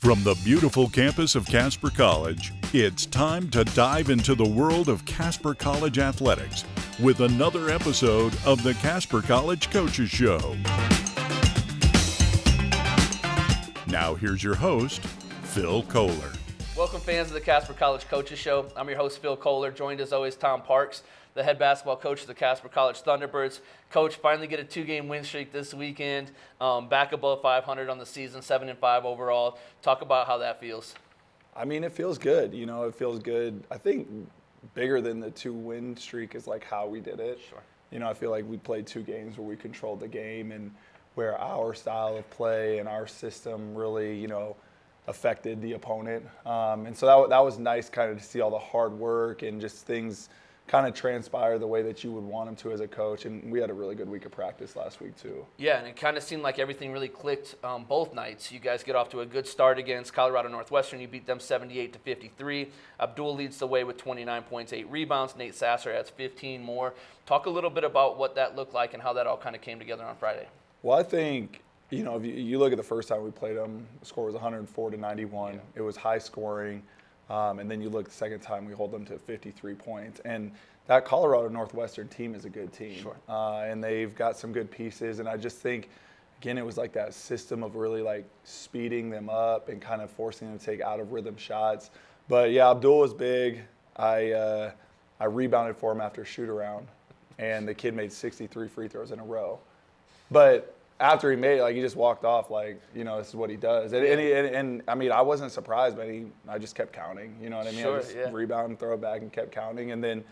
From the beautiful campus of Casper College, it's time to dive into the world of Casper College athletics with another episode of the Casper College Coaches Show. Now here's your host, Phil Kohler. Welcome fans of the Casper College Coaches Show. I'm your host, Phil Kohler, joined as always Tom Parks, the head basketball coach of the Casper College Thunderbirds. Coach, finally get a 2-game win streak this weekend, back above 500 on the season, 7-5 overall. Talk about how that feels. I mean, it feels good. You know, it feels good. I think bigger than the 2-win streak is like how we did it. Sure. You know, I feel like we played 2 games where we controlled the game and where our style of play and our system really, affected the opponent. And so that was nice kind of to see all the hard work and just things kind of transpire the way that you would want them to as a coach. And we had a really good week of practice last week too. Yeah, and it kind of seemed like everything really clicked both nights. You guys get off to a good start against Colorado Northwestern. You beat them 78-53. Abdul leads the way with 29 points, 8 rebounds. Nate Sasser adds 15 more. Talk a little bit about what that looked like and how that all kind of came together on Friday. Well, I think, if you look at the first time we played them, the score was 104-91. Yeah. It was high scoring. And then you look the second time, we hold them to 53 points. And that Colorado Northwestern team is a good team. Sure. And they've got some good pieces. And I just think, again, it was like that system of really like speeding them up and kind of forcing them to take out of rhythm shots. But yeah, Abdul was big. I rebounded for him after a shoot around. And the kid made 63 free throws in a row. But after he made it, he just walked off this is what he does. And I mean, I wasn't surprised, but I just kept counting. You know what I mean? Sure, I just rebound, throw it back, and kept counting. And then,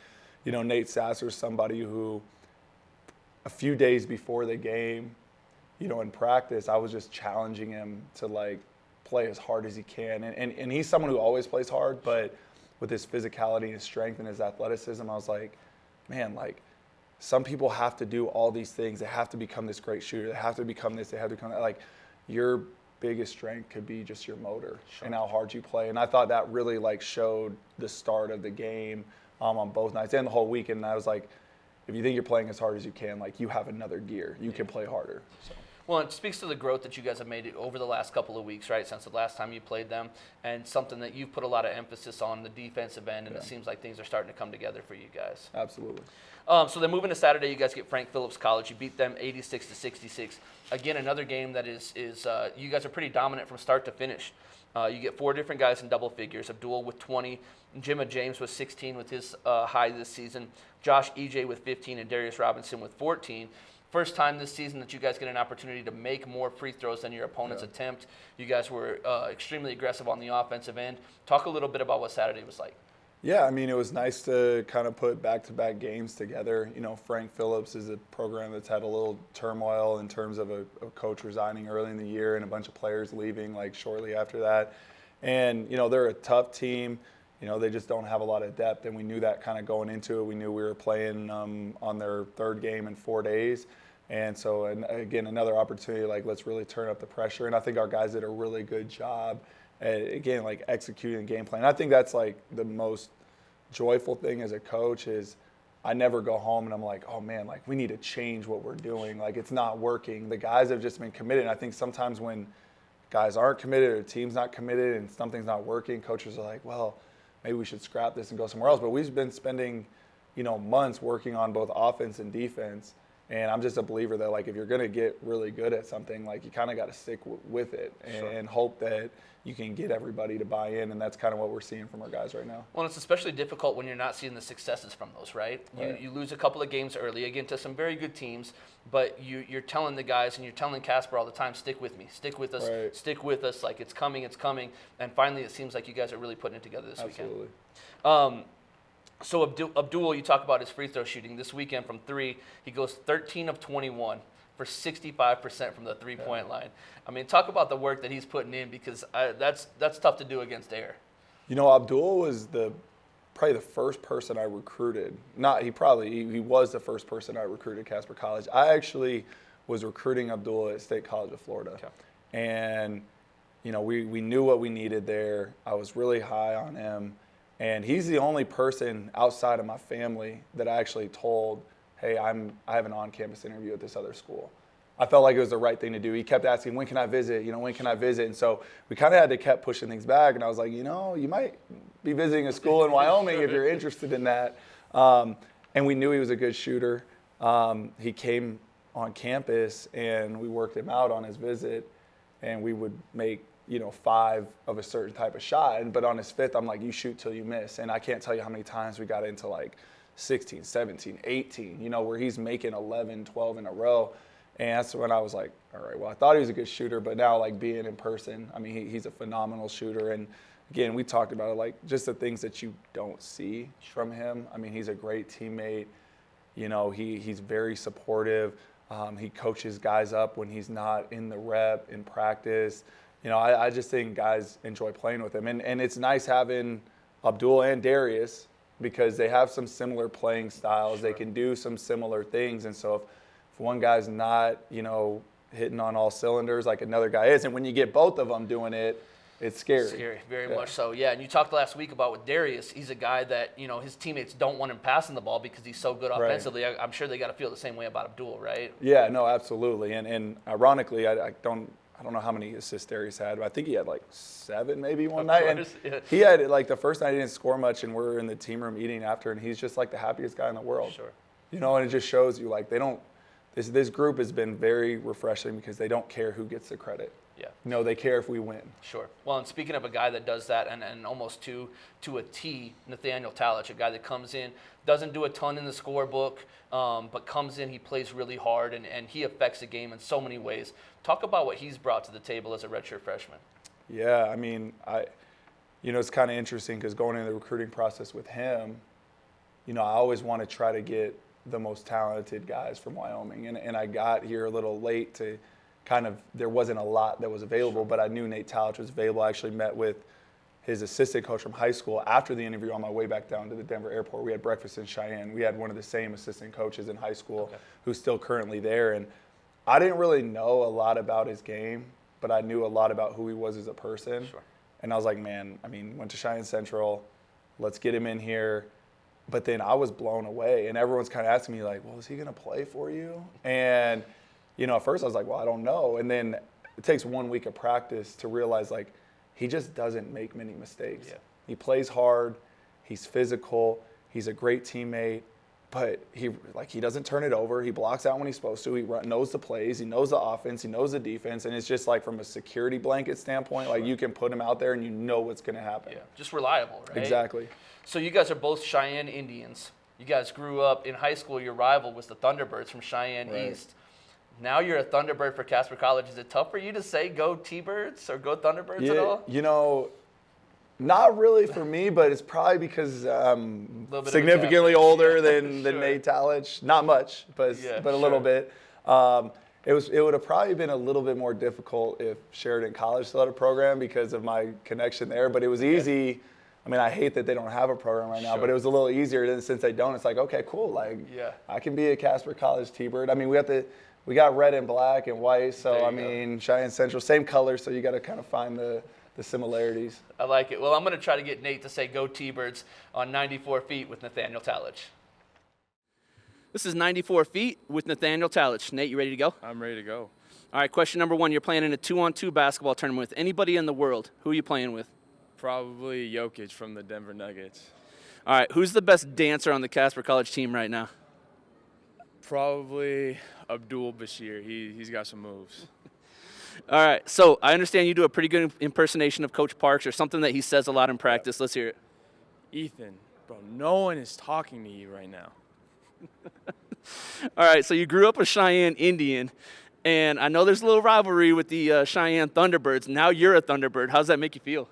Nate Sasser is somebody who a few days before the game, in practice, I was just challenging him to, play as hard as he can. And he's someone who always plays hard, but with his physicality and his strength and his athleticism, I was like, man, some people have to do all these things. They have to become this great shooter. They have to become this. They have to become that. Your biggest strength could be just your motor and how hard you play. And I thought that really showed the start of the game on both nights and the whole weekend. And I was like, if you think you're playing as hard as you can, you have another gear. You can play harder. So. Well, it speaks to the growth that you guys have made over the last couple of weeks, right, since the last time you played them, and something that you've put a lot of emphasis on the defensive end, and It seems like things are starting to come together for you guys. Absolutely. So then moving to Saturday, you guys get Frank Phillips College. You beat them 86-66. Again, another game that is you guys are pretty dominant from start to finish. You get 4 different guys in double figures. Abdul with 20, Jimma James with 16 with his high this season, Josh EJ with 15, and Darius Robinson with 14. First time this season that you guys get an opportunity to make more free throws than your opponent's attempt. You guys were extremely aggressive on the offensive end. Talk a little bit about what Saturday was like. Yeah, I mean, it was nice to kind of put back-to-back games together. Frank Phillips is a program that's had a little turmoil in terms of a coach resigning early in the year and a bunch of players leaving shortly after that. And, they're a tough team. They just don't have a lot of depth, and we knew that kind of going into it. We knew we were playing on their 3rd game in 4 days. And so, again, another opportunity, let's really turn up the pressure. And I think our guys did a really good job at, again, executing the game plan. And I think that's, the most joyful thing as a coach is I never go home and I'm like, oh, man, we need to change what we're doing. It's not working. The guys have just been committed. And I think sometimes when guys aren't committed or the team's not committed and something's not working, coaches are like, well, maybe we should scrap this and go somewhere else. But we've been spending, months working on both offense and defense. And I'm just a believer that, if you're going to get really good at something, you kind of got to stick with it and hope that you can get everybody to buy in. And that's kind of what we're seeing from our guys right now. Well, it's especially difficult when you're not seeing the successes from those, right? You lose a couple of games early, again, to some very good teams, but you're telling the guys and you're telling Casper all the time, stick with me, stick with us, stick with us. It's coming, it's coming. And finally, it seems like you guys are really putting it together this weekend. Absolutely. So Abdul, you talk about his free throw shooting. This weekend from 3, he goes 13 of 21 for 65% from the three-point line. I mean, talk about the work that he's putting in because that's tough to do against air. Abdul was probably the first person I recruited. He was the first person I recruited at Casper College. I actually was recruiting Abdul at State College of Florida. Okay. And, we knew what we needed there. I was really high on him. And he's the only person outside of my family that I actually told, hey, I have an on-campus interview at this other school. I felt like it was the right thing to do. He kept asking, when can I visit? When can I visit? And so we kind of had to keep pushing things back. And I was like, you might be visiting a school in Wyoming if you're interested in that. And we knew he was a good shooter. He came on campus, and we worked him out on his visit, and we would make 5 of a certain type of shot. But on his 5th, I'm like, you shoot till you miss. And I can't tell you how many times we got into like 16, 17, 18, where he's making 11, 12 in a row. And that's when I was like, all right, well, I thought he was a good shooter, but now like being in person, I mean, he's a phenomenal shooter. And again, we talked about it, like just the things that you don't see from him. I mean, he's a great teammate. He's very supportive. He coaches guys up when he's not in the rep in practice. I just think guys enjoy playing with him. And it's nice having Abdul and Darius because they have some similar playing styles. Sure. They can do some similar things. And so if one guy's not, hitting on all cylinders like another guy is, and when you get both of them doing it, it's scary. Scary, very much so. Yeah, and you talked last week about with Darius. He's a guy that, his teammates don't want him passing the ball because he's so good offensively. Right. I'm sure they got to feel the same way about Abdul, right? Yeah, no, absolutely. And ironically, I don't know how many assists Darius had, but I think he had like 7 maybe one night. And yeah. He had like the first night he didn't score much, and we're in the team room eating after, and he's just like the happiest guy in the world. Sure. And it just shows you like they don't. This group has been very refreshing because they don't care who gets the credit. Yeah. They care if we win. Sure. Well, and speaking of a guy that does that and almost to a T, Nathaniel Talich, a guy that comes in, doesn't do a ton in the scorebook, but comes in, he plays really hard, and he affects the game in so many ways. Talk about what he's brought to the table as a redshirt freshman. Yeah, I mean, it's kind of interesting because going into the recruiting process with him, I always want to try to get the most talented guys from Wyoming. And I got here a little late to there wasn't a lot that was available, but I knew Nate Talich was available. I actually met with his assistant coach from high school after the interview on my way back down to the Denver airport. We had breakfast in Cheyenne. We had one of the same assistant coaches in high school who's still currently there. And I didn't really know a lot about his game, but I knew a lot about who he was as a person. Sure. And I was like, man, went to Cheyenne Central. Let's get him in here. But then I was blown away, and everyone's kind of asking me like, well, is he going to play for you? And, at first I was like, well, I don't know. And then it takes 1 week of practice to realize like he just doesn't make many mistakes. Yeah. He plays hard. He's physical. He's a great teammate, but he doesn't turn it over. He blocks out when he's supposed to. He knows the plays. He knows the offense. He knows the defense. And it's just like from a security blanket standpoint, like you can put him out there and you know what's going to happen. Yeah, just reliable, right? Exactly. So you guys are both Cheyenne Indians. You guys grew up in high school. Your rival was the Thunderbirds from Cheyenne East. Now you're a Thunderbird for Casper College. Is it tough for you to say go T-Birds or go Thunderbirds at all? Not really for me, but it's probably because I'm significantly older than Nate Talich. Not much, but a little bit. It would have probably been a little bit more difficult if Sheridan College still had a program because of my connection there, but it was easy. I hate that they don't have a program right now, but it was a little easier since they don't. It's like, okay, cool. Like, I can be a Casper College T-Bird. We got red and black and white, so Cheyenne Central, same color, so you got to kind of find the similarities. I like it. Well, I'm going to try to get Nate to say go T-Birds on 94 feet with Nathaniel Talich. This is 94 feet with Nathaniel Talich. Nate, you ready to go? I'm ready to go. All right, question number 1. You're playing in a 2-on-2 basketball tournament with anybody in the world. Who are you playing with? Probably Jokic from the Denver Nuggets. All right, who's the best dancer on the Casper College team right now? Probably Abdul Bashir. He's got some moves. All right, so I understand you do a pretty good impersonation of Coach Parks or something that he says a lot in practice. Let's hear it. Ethan, bro, no one is talking to you right now. All right, so you grew up a Cheyenne Indian, and I know there's a little rivalry with the Cheyenne Thunderbirds. Now you're a Thunderbird. How does that make you feel?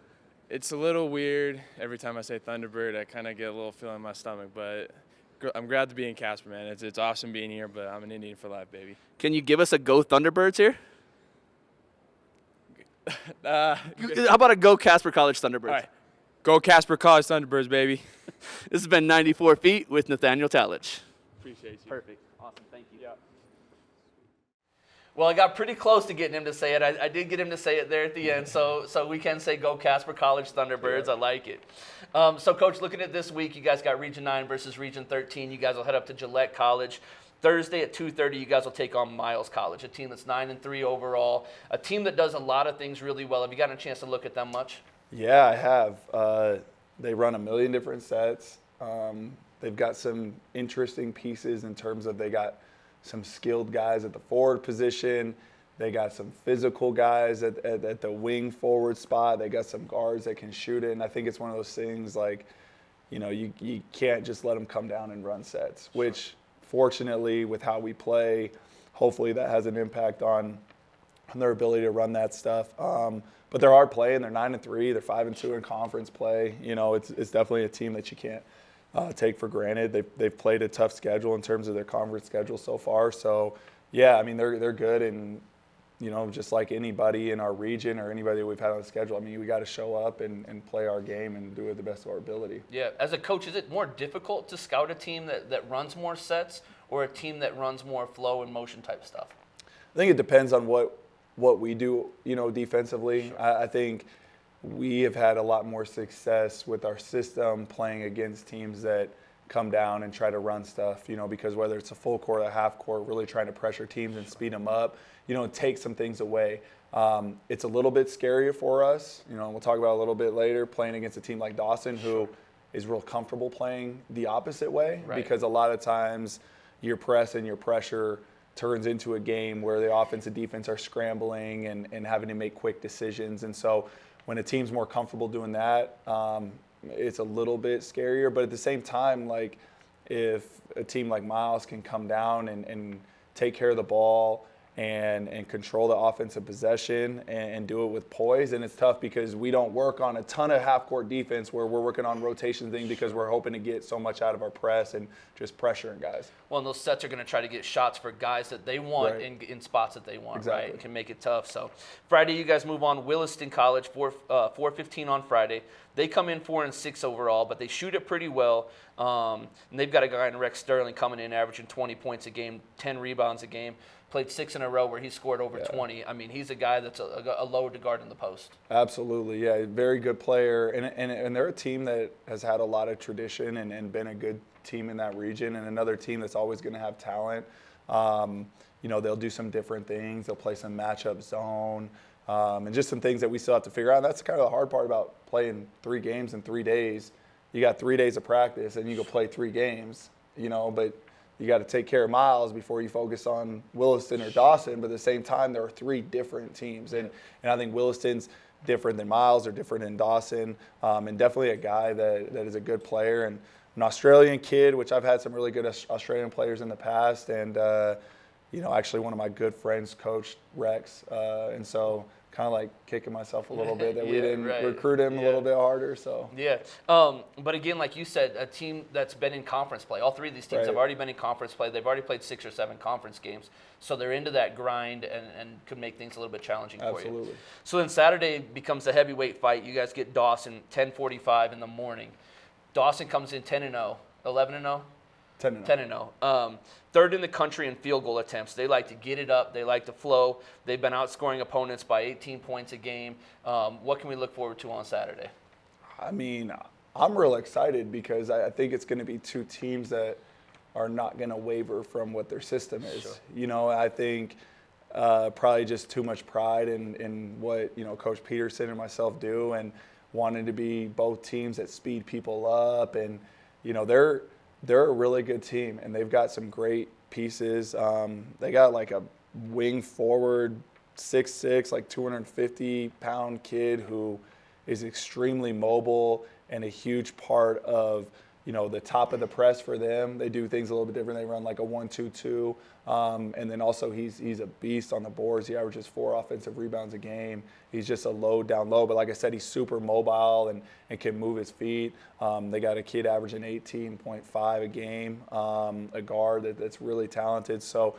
It's a little weird. Every time I say Thunderbird, I kind of get a little feeling in my stomach, but I'm glad to be in Casper, man. It's awesome being here, but I'm an Indian for life, baby. Can you give us a go Thunderbirds here? How about a go Casper College Thunderbirds? All right. Go Casper College Thunderbirds, baby. This has been 94 feet with Nathaniel Talich. Appreciate you. Perfect. Awesome. Thank you. Yeah. Well, I got pretty close to getting him to say it. I did get him to say it there at the end, so we can say go Casper College Thunderbirds. Yeah. I like it. So, Coach, looking at this week, you guys got Region 9 versus Region 13. You guys will head up to Gillette College. Thursday at 2:30, you guys will take on Miles College, a team that's 9-3 overall, a team that does a lot of things really well. Have you gotten a chance to look at them much? Yeah, I have. They run a million different sets. They've got some interesting pieces in terms of they got some skilled guys at the forward position. They got some physical guys at the wing forward spot. They got some guards that can shoot it. And I think it's one of those things like, you can't just let them come down and run sets, which fortunately with how we play, hopefully that has an impact on their ability to run that stuff. But they're hard playing. They're 9-3. They're 5-2 in conference play. It's definitely a team that you can't take for granted. They've played a tough schedule in terms of their conference schedule so far. So, yeah, I mean, they're good. And, just like anybody in our region or anybody we've had on the schedule, I mean, we got to show up and play our game and do it the best of our ability. Yeah. As a coach, is it more difficult to scout a team that runs more sets or a team that runs more flow and motion type stuff? I think it depends on what we do, defensively. Sure. I think we have had a lot more success with our system playing against teams that come down and try to run stuff, because whether it's a full court or a half court, really trying to pressure teams and speed them up, take some things away. It's a little bit scarier for us. We'll talk about it a little bit later, playing against a team like Dawson, who is real comfortable playing the opposite way, right, because a lot of times your press and your pressure turns into a game where the offense and defense are scrambling and having to make quick decisions. And so when a team's more comfortable doing that, it's a little bit scarier. But at the same time, like if a team like Miles can come down and take care of the ball and control the offensive possession and do it with poise. And it's tough because we don't work on a ton of half-court defense where we're working on rotation thing because we're hoping to get so much out of our press and just pressuring guys. Well, and those sets are going to try to get shots for guys that they want Right. in spots that they want, Exactly. right? It can make it tough. So Friday, you guys move on. Williston College, 4:15 on Friday. They come in 4-6 overall, but they shoot it pretty well. And they've got a guy in Rex Sterling coming in averaging 20 points a game, 10 rebounds a game. Played 6 in a row where he scored over 20. I mean, he's a guy that's a load to guard in the post. Absolutely, yeah, very good player. And they're a team that has had a lot of tradition and been a good team in that region, and another team that's always going to have talent. They'll do some different things. They'll play some matchup zone and just some things that we still have to figure out. And that's kind of the hard part about playing 3 games in 3 days. You got 3 days of practice, and you go play 3 games, but you got to take care of Miles before you focus on Williston or Dawson. But at the same time, there are 3 different teams. And I think Williston's different than Miles or different than Dawson, and definitely a guy that is a good player. And an Australian kid, which I've had some really good Australian players in the past. And, actually one of my good friends coached Rex. And so kind of like kicking myself a little bit that we didn't recruit him a little bit harder. So yeah, but again, like you said, a team that's been in conference play. All 3 of these teams have already been in conference play. They've already played 6 or 7 conference games, so they're into that grind and could make things a little bit challenging for you. Absolutely. So then Saturday becomes a heavyweight fight. You guys get Dawson 10:45 in the morning. Dawson comes in 10-0, 11-0. 10-0. Third in the country in field goal attempts. They like to get it up. They like to flow. They've been outscoring opponents by 18 points a game. What can we look forward to on Saturday? I mean, I'm real excited because I think it's going to be 2 teams that are not going to waver from what their system is. Sure. I think probably just too much pride in what, Coach Peterson and myself do, and wanting to be both teams that speed people up. And, they're a really good team, and they've got some great pieces. They got like a wing forward, 6'6", like 250-pound kid who is extremely mobile and a huge part of, the top of the press for them. They do things a little bit different. They run like a 1-2-2. And then also he's a beast on the boards. He averages 4 offensive rebounds a game. He's just a load down low. But like I said, he's super mobile and can move his feet. They got a kid averaging 18.5 a game, a guard that's really talented. So,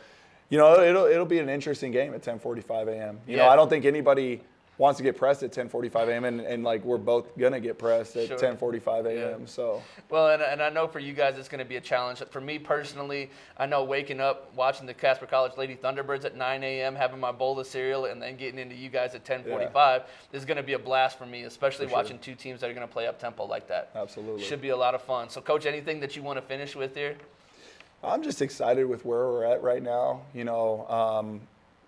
it'll be an interesting game at 10:45 a.m. I don't think anybody wants to get pressed at 10:45 a.m. and like we're both gonna get pressed at 10:45 a.m. Yeah. So well, and I know for you guys it's going to be a challenge. For me personally, I know waking up, watching the Casper College Lady Thunderbirds at 9 a.m., having my bowl of cereal, and then getting into you guys at 10:45 is going to be a blast for me, especially watching 2 teams that are going to play up tempo like that. Absolutely, Should be a lot of fun. So, Coach, anything that you want to finish with here? I'm just excited with where we're at right now.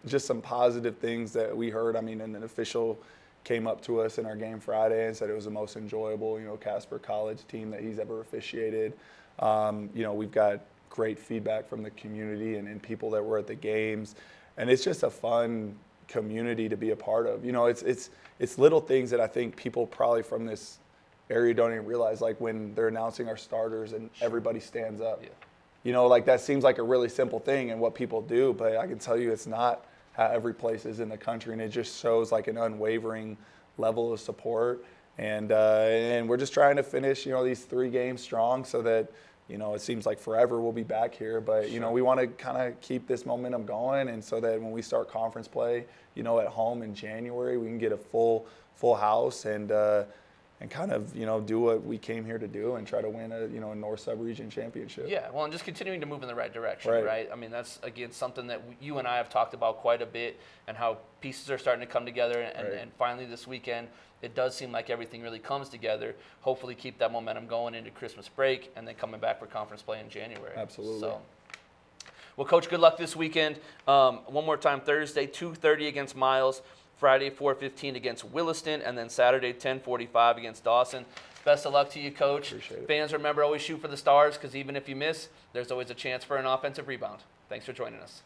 Just some positive things that we heard. I mean, and an official came up to us in our game Friday and said it was the most enjoyable, Casper College team that he's ever officiated. We've got great feedback from the community and people that were at the games, and it's just a fun community to be a part of. It's little things that I think people probably from this area don't even realize, like when they're announcing our starters and everybody stands up. Yeah. That seems like a really simple thing and what people do, but I can tell you it's not how every place is in the country, and it just shows like an unwavering level of support. And we're just trying to finish, these 3 games strong so that, it seems like forever we'll be back here. But, we want to kind of keep this momentum going, and so that when we start conference play, at home in January, we can get a full house and kind of, do what we came here to do and try to win a North Sub-Region championship. Yeah, well, and just continuing to move in the right direction, Right. right? I mean, that's, again, something that you and I have talked about quite a bit, and how pieces are starting to come together. And, Right. and finally this weekend, it does seem like everything really comes together. Hopefully keep that momentum going into Christmas break and then coming back for conference play in January. Absolutely. So, well, Coach, good luck this weekend. One more time, Thursday, 2:30 against Miles. Friday, 4:15 against Williston, and then Saturday, 10:45 against Dawson. Best of luck to you, Coach. Appreciate it. Fans, remember, always shoot for the stars, because even if you miss, there's always a chance for an offensive rebound. Thanks for joining us.